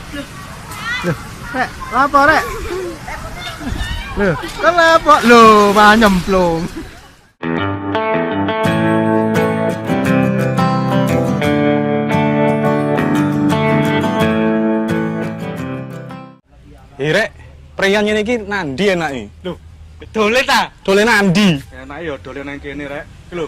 Loh, Rek, lapor Rek. Loh, kan lapor. Loh, malah nyemplung. Rek, preyan ngene iki nandi enake? Lho, dolen ta? Dolen nandi? Enake ya dolen nang kene rek. Lho.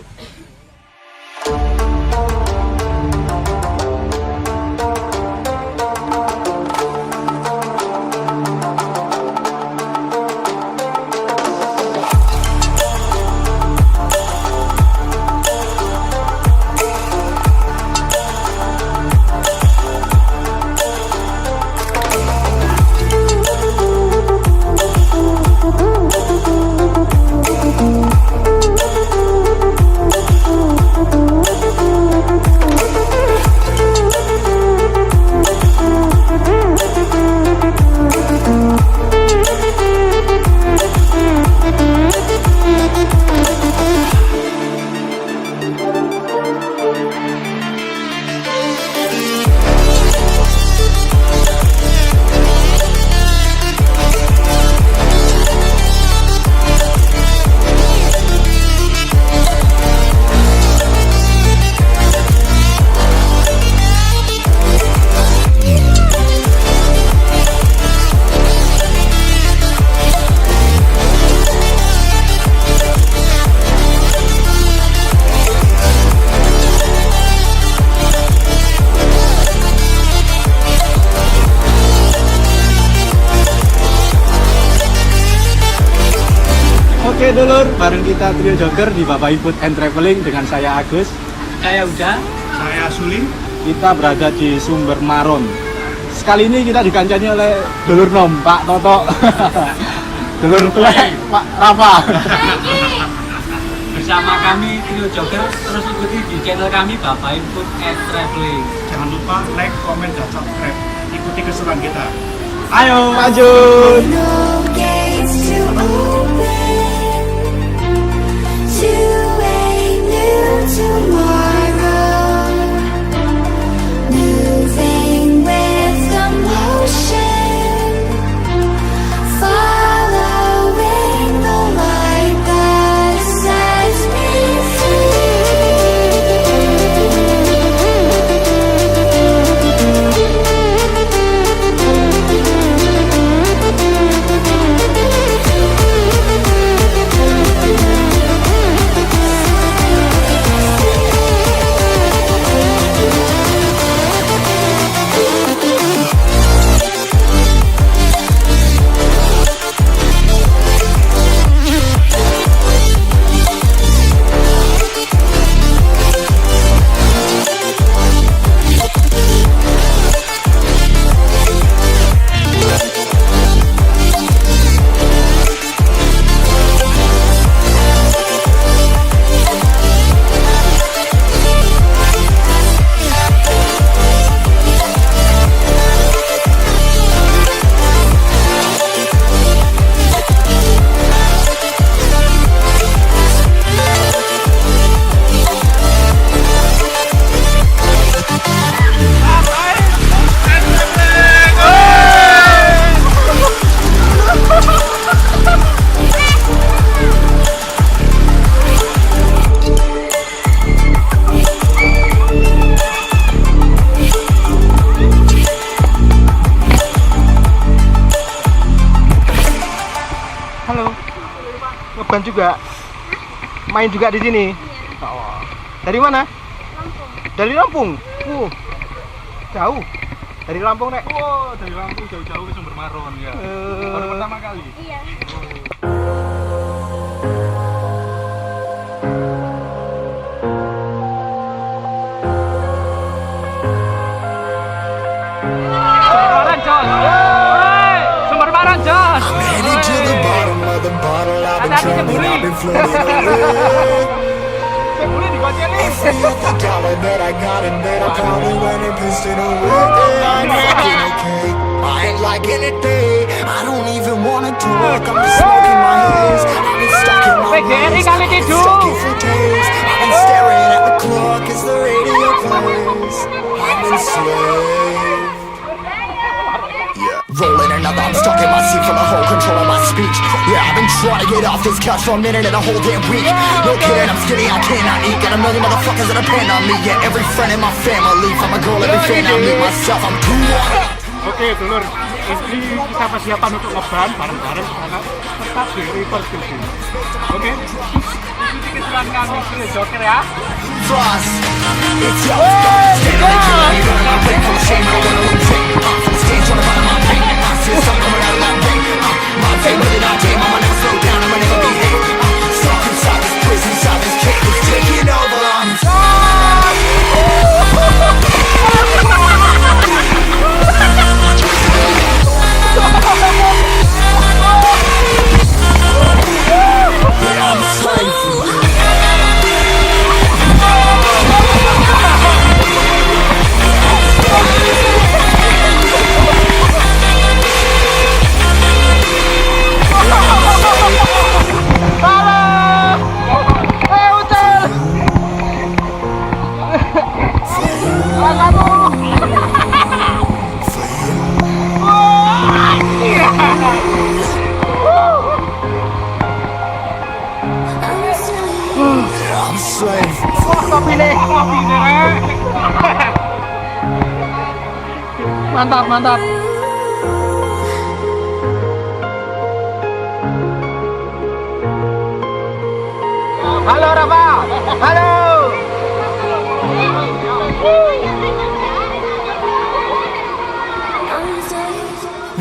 Oke dulur, bareng kita trio jogger di Bapak Food and Traveling dengan saya Agus, Saya udah. Saya Suli. kita berada di Sumber Maron. Sekali ini kita dikancani oleh dulur nom, Pak Toto. Dulur tuwek, Pak Rafa. Bersama kami trio jogger, terus ikuti di channel kami Bapak Food and Traveling. Jangan lupa like, comment, dan subscribe. Ikuti keseruan kita. Ayo, lanjut. No gates to open to a new tomorrow. Moving with the motion, following the light that sets me Halo. Ngeban juga. Main juga di sini. Oh. Dari mana? Lampung. Dari Lampung. Jauh. Dari Lampung, Nek. Oh, dari Lampung jauh-jauh ke Sumber Maron ya. Baru pertama kali. Iya. Sumber Maron, Jos. headed to the bottom of the bottle. I've been drowning, I've been floating away. Every dollar that I got in bed, I probably went and pissed it away. I'm fucking okay. I ain't like anything. I don't even wanna do work. I'm just smoking my haze. I've been stuck in my ways. I've been stuck in for days. I've been staring at the clock as the radio plays. I'm enslaved. Rolling another, I'm stuck in my seat for the whole control of my speech. Yeah, I've been trying to get off this couch for a minute and a whole damn week. No kidding, I'm skinny, I cannot eat. Got a million motherfuckers that depend on me. Yeah, every friend in my family, from a girl, every fan I meet myself, I'm too on. Oke dulur, ini kita persiapan untuk ngeban bareng-bareng karena tetap di reverse dulu. Oke, ikuti kejuaraan kami Trio Joker ya. Trust, it's your stand on killing me, running my brain full of shame, I don't wanna lose it. From the stage, trying to find my pain. I see something coming out of that rain. My fame, but it not game, I'ma never slow down, I'ma never behave. Stuck inside this prison, inside this cage, it's taking over. I'm a slave. Mantap, mantap. Halo Rafa. Halo.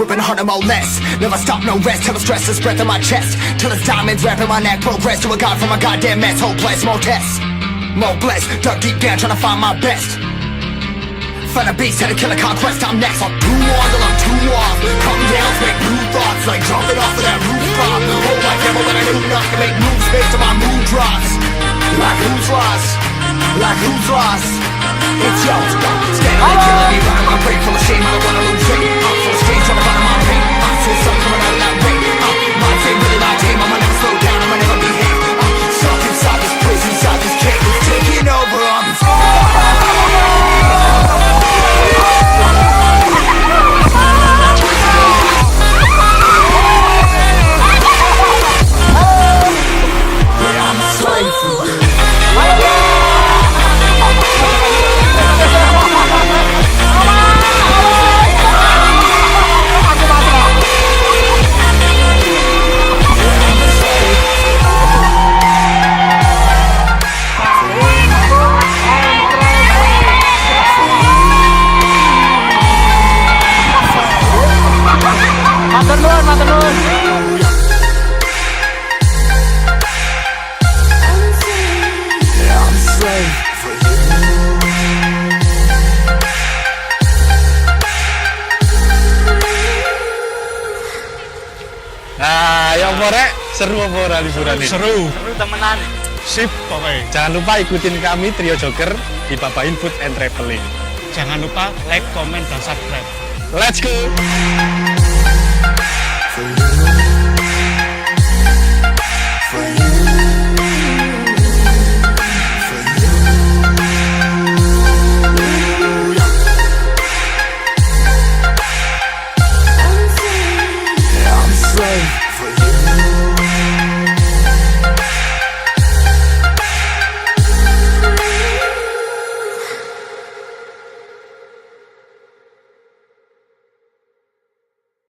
Ripping hard and more less. Never stop, no rest. Till the stress is breath in my chest. Till it's diamonds wrapping my neck. Progress to a god from a goddamn mess. Hopeless, more tests. More blessed. Dug deep down trying to find my best. Find a beast, had to kill a conquest. I'm next. I'm too on till I'm too off. Come down, make new thoughts. Like jumping off of that rooftop. Hold my devil when I do nothing. Make moves based on my mood drops. Like who's lost? Like who's lost? It's yours. Standing there killing me, running my brain full of shame. I don't wanna lose it. I'm full of stage, trying to find my pain. I see something coming out of that rain. My fame, really my game. I'ma never slow down, I'ma never behave. Stuck inside this prison, inside this cage. It's taking over. Nah, yang korek seru apa ora liburan ini? Seru. Seru temenan. Sip pokoknya. Jangan lupa ikutin kami Trio Joker di Babain Food and Traveling. Jangan lupa like, comment, dan subscribe. Let's go.